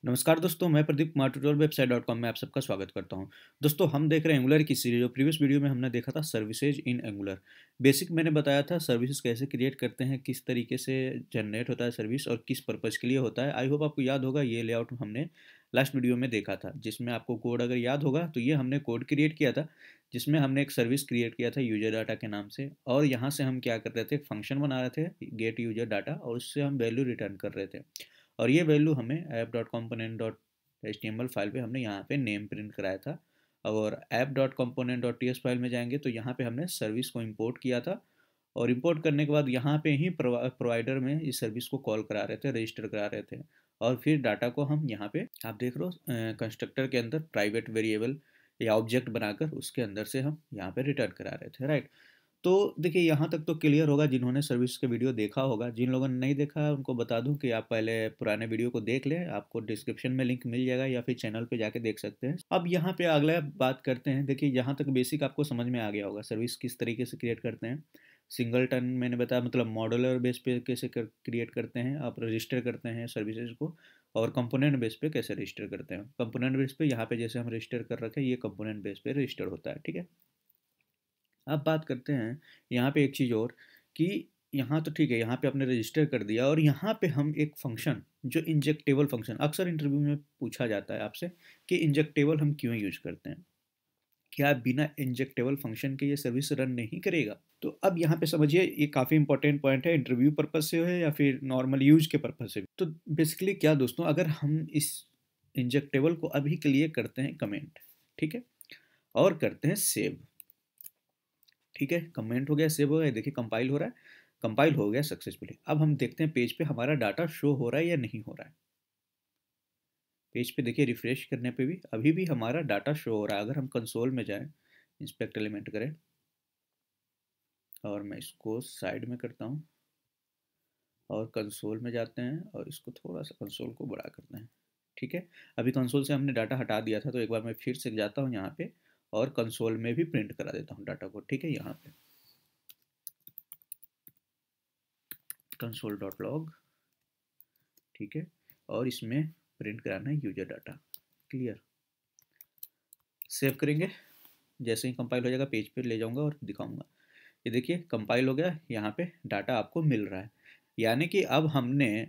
नमस्कार दोस्तों, मैं Pradeep Kumar tutorial website dot com में आप सबका स्वागत करता हूं। दोस्तों, हम देख रहे हैं एंगुलर की सीरीज। जो प्रीवियस वीडियो में हमने देखा था सर्विसेज इन एंगुलर। बेसिक मैंने बताया था सर्विसेज कैसे क्रिएट करते हैं, किस तरीके से जनरेट होता है सर्विस और किस पर्पज़ के लिए होता है। आई होप आपको याद होगा, ये लेआउट हमने लास्ट वीडियो में देखा था, जिसमें आपको कोड अगर याद होगा तो ये हमने कोड क्रिएट किया था, जिसमें हमने एक सर्विस क्रिएट किया था यूजर डाटा के नाम से। और यहाँ से हम क्या कर रहे थे, एक फंक्शन बना रहे थे गेट यूजर डाटा, और उससे हम वैल्यू रिटर्न कर रहे थे। और ये वैल्यू हमें app dot component dot HTML file पे हमने यहाँ पे नेम प्रिंट कराया था। और app dot component dot T S file में जाएंगे तो यहाँ पे हमने सर्विस को इंपोर्ट किया था। और इंपोर्ट करने के बाद यहाँ पे ही प्रोवाइडर में इस सर्विस को कॉल करा रहे थे, रजिस्टर करा रहे थे। और फिर डाटा को हम यहाँ पे आप देख रहे हो कंस्ट्रक्टर के अंदर प्राइवेट वेरिएबल या ऑब्जेक्ट बनाकर उसके अंदर से हम यहाँ पे रिटर्न करा रहे थे, राइट। तो देखिए, यहाँ तक तो क्लियर होगा जिन्होंने सर्विस का वीडियो देखा होगा। जिन लोगों ने नहीं देखा है उनको बता दूं कि आप पहले पुराने वीडियो को देख लें, आपको डिस्क्रिप्शन में लिंक मिल जाएगा या फिर चैनल पे जाके देख सकते हैं। अब यहाँ पे अगला बात करते हैं। देखिए, यहाँ तक बेसिक आपको समझ में आ गया होगा सर्विस किस तरीके से क्रिएट करते हैं। सिंगल टन मैंने बताया, मतलब मॉडुलर बेस पे कैसे क्रिएट करते हैं, आप रजिस्टर करते हैं सर्विसेज को। और कंपोनेंट बेस पे कैसे रजिस्टर करते हैं। कंपोनेंट बेस पे यहाँ पे जैसे हम रजिस्टर कर रखे हैं, ये कंपोनेंट बेस पे रजिस्टर होता है, ठीक है। अब बात करते हैं यहाँ पे एक चीज़ और, कि यहाँ तो ठीक है, यहाँ पे आपने रजिस्टर कर दिया और यहाँ पे हम एक फंक्शन जो इंजेक्टेबल फंक्शन, अक्सर इंटरव्यू में पूछा जाता है आपसे कि इंजेक्टेबल हम क्यों यूज करते हैं, क्या बिना इंजेक्टेबल फंक्शन के ये सर्विस रन नहीं करेगा। तो अब यहाँ पे समझिए, ये काफ़ी इंपॉर्टेंट पॉइंट है, इंटरव्यू पर्पज से है या फिर नॉर्मल यूज के पर्पज से। तो बेसिकली क्या दोस्तों, अगर हम इस इंजेक्टेबल को अभी के लिए करते हैं कमेंट, ठीक है, और करते हैं सेव, ठीक है, कमेंट हो गया, सेव हो गया, देखिए कंपाइल हो रहा है, कंपाइल हो गया सक्सेसफुली। अब हम देखते हैं पेज पे हमारा डाटा शो हो रहा है या नहीं हो रहा है। पेज पे देखिए, रिफ्रेश करने पे भी अभी भी हमारा डाटा शो हो रहा है। अगर हम कंसोल में जाएं, इंस्पेक्ट एलिमेंट करें, और मैं इसको साइड में करता हूँ और कंसोल में जाते हैं और इसको थोड़ा सा कंसोल को बड़ा करते हैं, ठीक है। अभी कंसोल से हमने डाटा हटा दिया था, तो एक बार मैं फिर से जाता हूँ यहाँ पे और कंसोल में भी प्रिंट करा देता हूँ डाटा को, ठीक है। यहाँ पे कंसोल डॉट लॉग, ठीक है, और इसमें प्रिंट कराना है यूजर डाटा, क्लियर। सेव करेंगे, जैसे ही कंपाइल हो जाएगा पेज पे ले जाऊंगा और दिखाऊंगा। ये देखिए कंपाइल हो गया, यहाँ पे डाटा आपको मिल रहा है। यानी कि अब हमने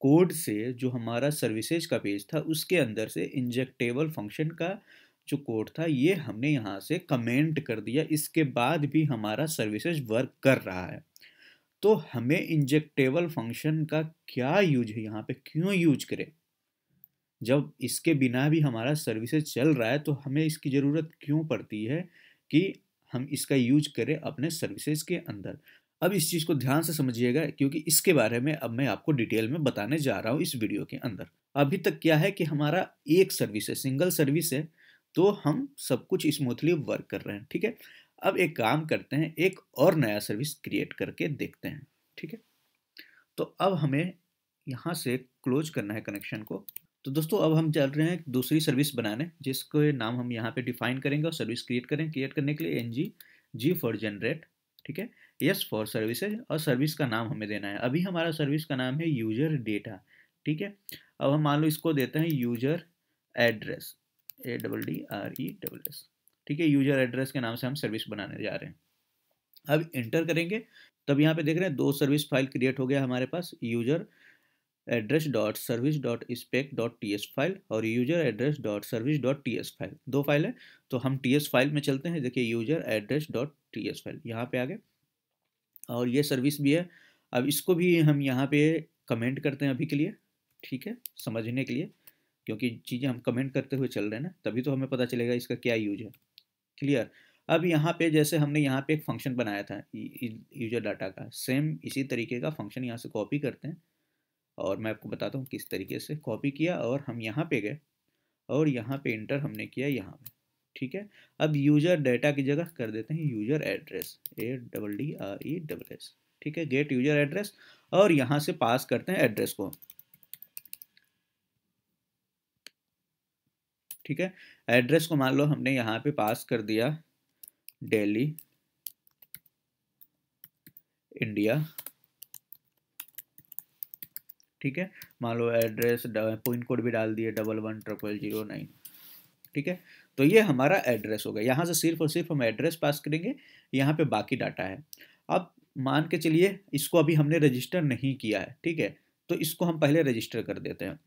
कोड से जो हमारा सर्विसेज का पेज था उसके अंदर से इंजेक्टेबल फंक्शन का जो कोड था ये हमने यहाँ से कमेंट कर दिया, इसके बाद भी हमारा सर्विसेज वर्क कर रहा है। तो हमें इंजेक्टेबल फंक्शन का क्या यूज है, यहाँ पे क्यों यूज करें, जब इसके बिना भी हमारा सर्विसेज चल रहा है, तो हमें इसकी ज़रूरत क्यों पड़ती है कि हम इसका यूज करें अपने सर्विसेज के अंदर। अब इस चीज़ को ध्यान से समझिएगा, क्योंकि इसके बारे में अब मैं आपको डिटेल में बताने जा रहा हूँ इस वीडियो के अंदर। अभी तक क्या है कि हमारा एक सर्विस है, सिंगल सर्विस है, तो हम सब कुछ स्मूथली वर्क कर रहे हैं, ठीक है। अब एक काम करते हैं, एक और नया सर्विस क्रिएट करके देखते हैं, ठीक है। तो अब हमें यहाँ से क्लोज करना है कनेक्शन को। तो दोस्तों, अब हम चल रहे हैं दूसरी सर्विस बनाने, जिसको नाम हम यहाँ पे डिफाइन करेंगे और सर्विस क्रिएट करें। क्रिएट करने के लिए NG फॉर जनरेट, ठीक है, S फॉर सर्विसेज, और सर्विस का नाम हमें देना है। अभी हमारा सर्विस का नाम है यूजर डेटा, ठीक है। अब हम मान लो इसको देते हैं यूजर एड्रेस, ADDRESS, ठीक है। यूजर एड्रेस के नाम से हम सर्विस बनाने जा रहे हैं। अब इंटर करेंगे, तब यहाँ पे देख रहे हैं दो सर्विस फाइल क्रिएट हो गया हमारे पास, user address dot service dot spec dot T S file और user address dot service dot T S file, दो फाइल है। तो हम टी एस फाइल में चलते हैं, देखिए user address dot T S file यहाँ पे आ गए, और ये सर्विस भी है। अब इसको भी हम यहाँ पे कमेंट करते हैं अभी के लिए, ठीक है, समझने के लिए, क्योंकि चीज़ें हम कमेंट करते हुए चल रहे हैं ना, तभी तो हमें पता चलेगा इसका क्या यूज है, क्लियर। अब यहाँ पे जैसे हमने यहाँ पे एक फंक्शन बनाया था यूजर डाटा का, सेम इसी तरीके का फंक्शन यहाँ से कॉपी करते हैं, और मैं आपको बताता हूँ किस तरीके से कॉपी किया। और हम यहाँ पे गए और यहाँ पे इंटर हमने किया यहाँ पे, ठीक है। अब यूजर डाटा की जगह कर देते हैं यूजर एड्रेस, ADDRESS, ठीक है, गेट यूजर एड्रेस, और यहाँ से पास करते हैं एड्रेस को, ठीक है। एड्रेस को मान लो हमने यहाँ पे पास कर दिया दिल्ली, इंडिया, ठीक है। मान लो एड्रेस पिन कोड भी डाल दिए 110009, ठीक है। तो ये हमारा एड्रेस हो गया। यहाँ से सिर्फ और सिर्फ हम एड्रेस पास करेंगे, यहाँ पे बाकी डाटा है। अब मान के चलिए इसको अभी हमने रजिस्टर नहीं किया है, ठीक है, तो इसको हम पहले रजिस्टर कर देते हैं।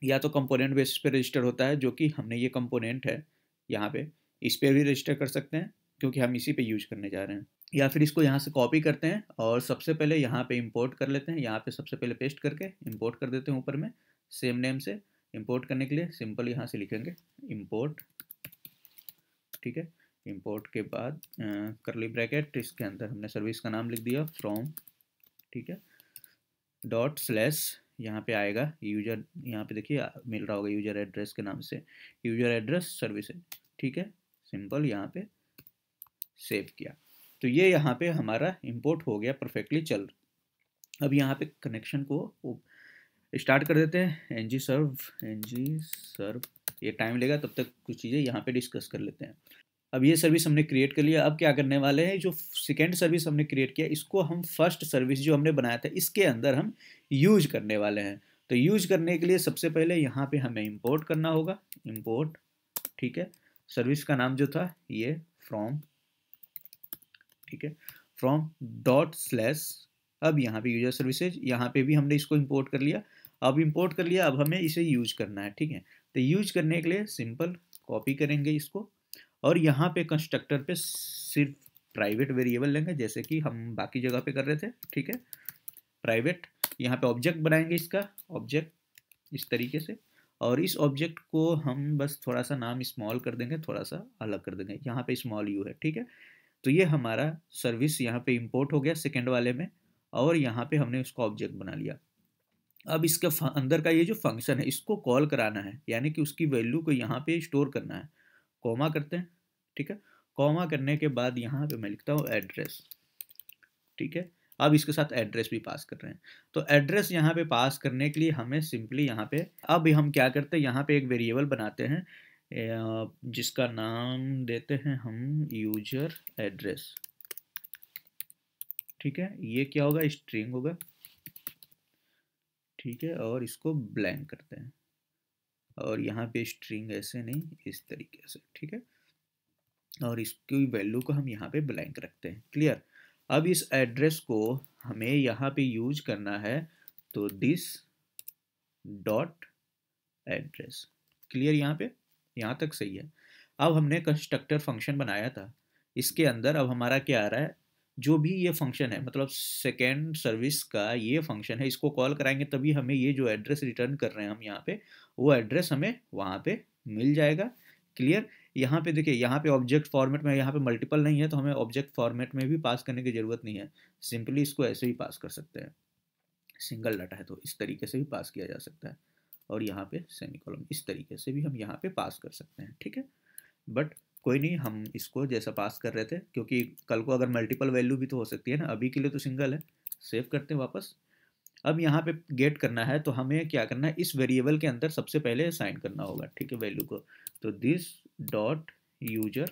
या तो कंपोनेंट बेसिस पे रजिस्टर होता है, जो कि हमने ये कंपोनेंट है यहाँ पे, इस पर भी रजिस्टर कर सकते हैं क्योंकि हम इसी पे यूज करने जा रहे हैं। या फिर इसको यहाँ से कॉपी करते हैं और सबसे पहले यहाँ पे इंपोर्ट कर लेते हैं। यहाँ पे सबसे पहले पेस्ट करके इंपोर्ट कर देते हैं ऊपर में सेम नेम से। इंपोर्ट करने के लिए सिंपल यहाँ से लिखेंगे इंपोर्ट, ठीक है। इंपोर्ट के बाद करली ब्रैकेट, इसके अंदर हमने सर्विस का नाम लिख दिया फ्रॉम, ठीक है, डॉट स्लैश, यहाँ पे आएगा यूजर, यहाँ पे देखिए मिल रहा होगा यूजर एड्रेस के नाम से, यूजर एड्रेस सर्विसेज, ठीक है। सिंपल यहाँ पे सेव किया, तो ये यहाँ पे हमारा इंपोर्ट हो गया, परफेक्टली चल। अब यहाँ पे कनेक्शन को स्टार्ट कर देते हैं। एनजी सर्व, ये टाइम लेगा, तब तक कुछ चीज़ें यहाँ पे डिस्कस कर लेते हैं। अब ये सर्विस हमने क्रिएट कर लिया। अब क्या करने वाले हैं, जो सेकेंड सर्विस हमने क्रिएट किया इसको हम फर्स्ट सर्विस जो हमने बनाया था इसके अंदर हम यूज करने वाले हैं। तो यूज करने के लिए सबसे पहले यहाँ पे हमें इंपोर्ट करना होगा, इंपोर्ट, ठीक है। सर्विस का नाम जो था ये फ्रॉम, ठीक है, फ्रॉम डॉट स्लैश, अब यहाँ पे यूजर सर्विसेज, यहाँ पे भी हमने इसको इंपोर्ट कर लिया। अब इंपोर्ट कर लिया, अब हमें इसे यूज करना है, ठीक है। तो यूज करने के लिए सिंपल कॉपी करेंगे इसको और यहाँ पे कंस्ट्रक्टर पे सिर्फ प्राइवेट वेरिएबल लेंगे, जैसे कि हम बाकी जगह पे कर रहे थे, ठीक है। प्राइवेट, यहाँ पे ऑब्जेक्ट बनाएंगे, इसका ऑब्जेक्ट इस तरीके से, और इस ऑब्जेक्ट को हम बस थोड़ा सा नाम स्मॉल कर देंगे, थोड़ा सा अलग कर देंगे, यहाँ पे स्मॉल यू है, ठीक है। तो ये हमारा सर्विस यहाँ पे इंपोर्ट हो गया सेकेंड वाले में, और यहाँ पे हमने उसका ऑब्जेक्ट बना लिया। अब इसका अंदर का ये जो फंक्शन है इसको कॉल कराना है, यानी कि उसकी वैल्यू को यहाँ पे स्टोर करना है। कॉमा करते हैं, ठीक है। कॉमा करने के बाद यहाँ पे मैं लिखता हूँ एड्रेस, ठीक है। अब इसके साथ एड्रेस भी पास कर रहे हैं। तो एड्रेस यहाँ पे पास करने के लिए हमें सिंपली यहाँ पे, अब हम क्या करते हैं, यहाँ पे एक वेरिएबल बनाते हैं जिसका नाम देते हैं हम यूजर एड्रेस, ठीक है। ये क्या होगा, स्ट्रिंग होगा, ठीक है, और इसको ब्लैंक करते हैं, और यहाँ पे स्ट्रिंग ऐसे नहीं, इस तरीके से, ठीक है, और इसकी वैल्यू को हम यहाँ पे ब्लैंक रखते हैं। क्लियर। अब इस एड्रेस को हमें यहाँ पे यूज करना है, तो दिस डॉट एड्रेस। क्लियर, यहाँ तक सही है। अब हमने कंस्ट्रक्टर फंक्शन बनाया था, इसके अंदर अब हमारा क्या आ रहा है, जो भी ये फंक्शन है, मतलब सेकेंड सर्विस का ये फंक्शन है, इसको कॉल कराएंगे तभी हमें ये जो एड्रेस रिटर्न कर रहे हैं हम यहाँ पे, वो एड्रेस हमें वहाँ पे मिल जाएगा। क्लियर। यहाँ पे देखिए, यहाँ पे ऑब्जेक्ट फॉर्मेट में, यहाँ पे मल्टीपल नहीं है तो हमें ऑब्जेक्ट फॉर्मेट में भी पास करने की ज़रूरत नहीं है, सिंपली इसको ऐसे ही पास कर सकते हैं। सिंगल डाटा है तो इस तरीके से भी पास किया जा सकता है, और यहाँ पे सेमीकोलन, इस तरीके से भी हम यहाँ पे पास कर सकते हैं, ठीक है। बट कोई नहीं, हम इसको जैसा पास कर रहे थे, क्योंकि कल को अगर मल्टीपल वैल्यू भी तो हो सकती है ना, अभी के लिए तो सिंगल है। सेव करते हैं वापस। अब यहाँ पे गेट करना है, तो हमें क्या करना है, इस वेरिएबल के अंदर सबसे पहले असाइन करना होगा, ठीक है, वैल्यू को। तो this dot user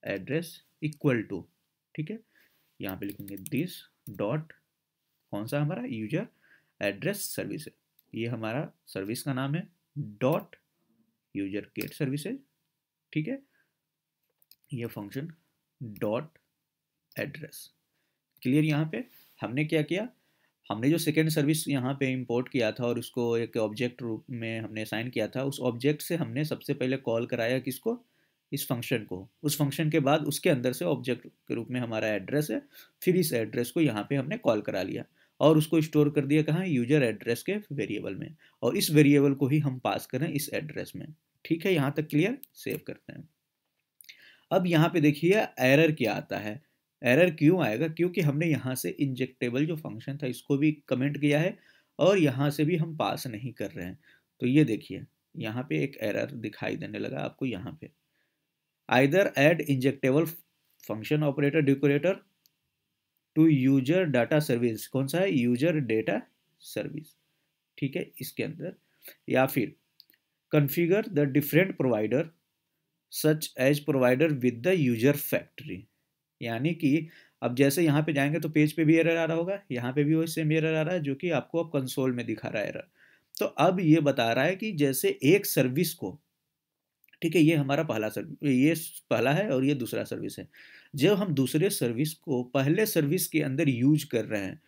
address equal to, ठीक है, यहाँ पे लिखेंगे दिस डॉट, कौन सा हमारा यूजर एड्रेस सर्विस है, ये हमारा सर्विस का नाम है, डॉट यूजर गेट सर्विसेज, ठीक है, ये फंक्शन डॉट एड्रेस। क्लियर। यहाँ पे हमने क्या किया, हमने जो सेकेंड सर्विस यहाँ पे इंपोर्ट किया था और उसको एक ऑब्जेक्ट रूप में हमने असाइन किया था, उस ऑब्जेक्ट से हमने सबसे पहले कॉल कराया किसको, इस फंक्शन को। उस फंक्शन के बाद उसके अंदर से ऑब्जेक्ट के रूप में हमारा एड्रेस है, फिर इस एड्रेस को यहाँ पे हमने कॉल करा लिया और उसको स्टोर कर दिया कहाँ, यूजर एड्रेस के वेरिएबल में, और इस वेरिएबल को ही हम पास करें इस एड्रेस में, ठीक है। यहाँ तक क्लियर। सेव करते हैं। अब यहाँ पे देखिए एरर क्या आता है। एरर क्यों आएगा, क्योंकि हमने यहाँ से इंजेक्टेबल जो फंक्शन था इसको भी कमेंट किया है और यहाँ से भी हम पास नहीं कर रहे हैं। तो ये देखिए यहाँ पे एक एरर दिखाई देने लगा आपको, यहाँ पे either add injectable function operator decorator to user data service, कौन सा है, यूजर डेटा सर्विस, ठीक है, इसके अंदर, या फिर configure the different provider such as provider with the user factory, यानी कि अब जैसे यहाँ पे जाएंगे तो पेज पे भी एरर आ रहा होगा, यहाँ पे भी वही सेम एरर आ रहा है जो कि आपको अब कंसोल में दिखा रहा है एरर। तो अब ये बता रहा है कि जैसे एक सर्विस को, ठीक है, ये हमारा पहला सर्विस, ये पहला है और ये दूसरा सर्विस है। जब हम दूसरे सर्विस को पहले सर्विस के अंदर यूज कर रहे हैं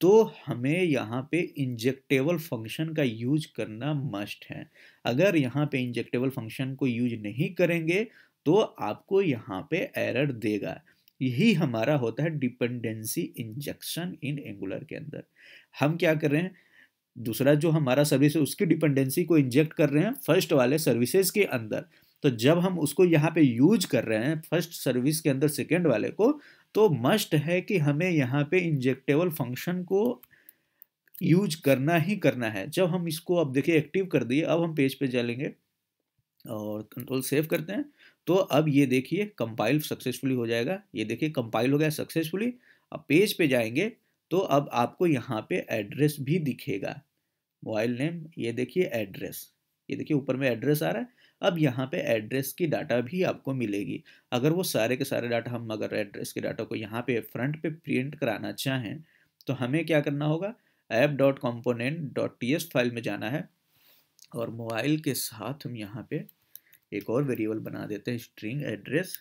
तो हमें यहाँ पे इंजेक्टेबल फंक्शन का यूज करना मस्ट है। अगर यहाँ पे इंजेक्टेबल फंक्शन को यूज नहीं करेंगे तो आपको यहाँ पे एरर देगा। यही हमारा होता है डिपेंडेंसी इंजेक्शन इन एंगुलर के अंदर। हम क्या कर रहे हैं, दूसरा जो हमारा सर्विस है उसकी डिपेंडेंसी को इंजेक्ट कर रहे हैं फर्स्ट वाले सर्विसेज के अंदर। तो जब हम उसको यहाँ पे यूज कर रहे हैं फर्स्ट सर्विस के अंदर सेकेंड वाले को, तो मस्ट है कि हमें यहाँ पे इंजेक्टेबल फंक्शन को यूज करना ही करना है। जब हम इसको अब देखिए एक्टिव कर दिए, अब हम पेज पे चलेंगे और कंट्रोल सेव करते हैं। तो अब ये देखिए कंपाइल सक्सेसफुली हो जाएगा, ये देखिए कंपाइल हो गया सक्सेसफुली। अब पेज पे जाएंगे तो अब आपको यहाँ पे एड्रेस भी दिखेगा, मोबाइल नेम, ये देखिए एड्रेस, ये देखिए ऊपर में एड्रेस आ रहा है। अब यहाँ पे एड्रेस की डाटा भी आपको मिलेगी। अगर वो सारे के सारे डाटा, हम अगर एड्रेस के डाटा को यहाँ पे फ्रंट पे प्रिंट कराना चाहें तो हमें क्या करना होगा, app.component.ts फाइल में जाना है और मोबाइल के साथ हम यहाँ पे एक और वेरिएबल बना देते हैं स्ट्रिंग एड्रेस,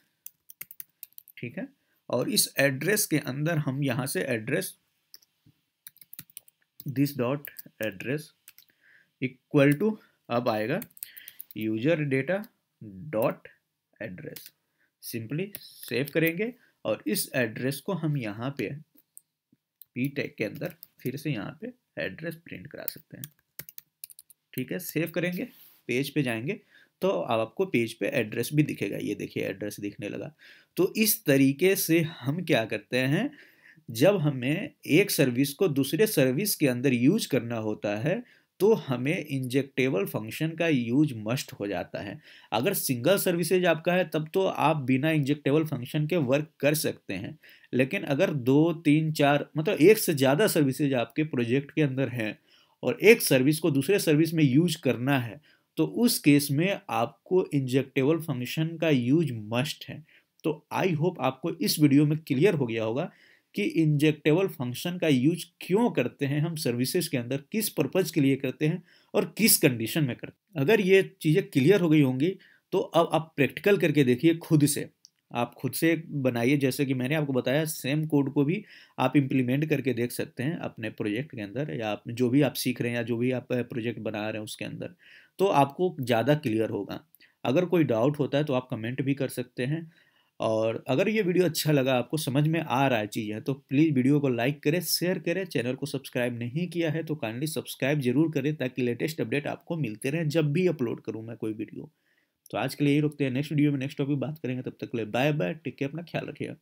ठीक है। और इस एड्रेस के अंदर हम यहाँ से address this dot address equal to, अब आएगा user data dot address, simply save करेंगे और इस एड्रेस को हम यहाँ पे पी टैग के अंदर फिर से यहाँ पे एड्रेस प्रिंट करा सकते हैं, ठीक है। सेव करेंगे, पेज पे जाएंगे तो आपको पेज पे एड्रेस भी दिखेगा, ये देखिए एड्रेस दिखने लगा। तो इस तरीके से हम क्या करते हैं, जब हमें एक सर्विस को दूसरे सर्विस के अंदर यूज करना होता है तो हमें इंजेक्टेबल फंक्शन का यूज मस्ट हो जाता है। अगर सिंगल सर्विसेज आपका है तब तो आप बिना इंजेक्टेबल फंक्शन के वर्क कर सकते हैं, लेकिन अगर 2 3 4 मतलब एक से ज़्यादा सर्विसेज आपके प्रोजेक्ट के अंदर हैं और एक सर्विस को दूसरे सर्विस में यूज करना है तो उस केस में आपको इंजेक्टेबल फंक्शन का यूज मस्ट है। तो आई होप आपको इस वीडियो में क्लियर हो गया होगा कि इंजेक्टेबल फंक्शन का यूज क्यों करते हैं हम सर्विसेज के अंदर, किस पर्पज के लिए करते हैं और किस कंडीशन में करते हैं। अगर ये चीज़ें क्लियर हो गई होंगी तो अब आप प्रैक्टिकल करके देखिए, खुद से आप खुद से बनाइए। जैसे कि मैंने आपको बताया सेम कोड को भी आप इम्प्लीमेंट करके देख सकते हैं अपने प्रोजेक्ट के अंदर, या आप जो भी आप सीख रहे हैं या जो भी आप प्रोजेक्ट बना रहे हैं उसके अंदर, तो आपको ज़्यादा क्लियर होगा। अगर कोई डाउट होता है तो आप कमेंट भी कर सकते हैं। और अगर ये वीडियो अच्छा लगा, आपको समझ में आ रहा है चीज़ें, तो प्लीज़ वीडियो को लाइक करें, शेयर करें। चैनल को सब्सक्राइब नहीं किया है तो काइंडली सब्सक्राइब जरूर करें ताकि लेटेस्ट अपडेट आपको मिलते रहें जब भी अपलोड करूँ मैं कोई वीडियो। तो आज के लिए यही रुकते हैं, नेक्स्ट वीडियो में नेक्स्ट टॉपिक बात करेंगे। तब तक के लिए बाय बाय, टेक केयर, अपना ख्याल रखिएगा।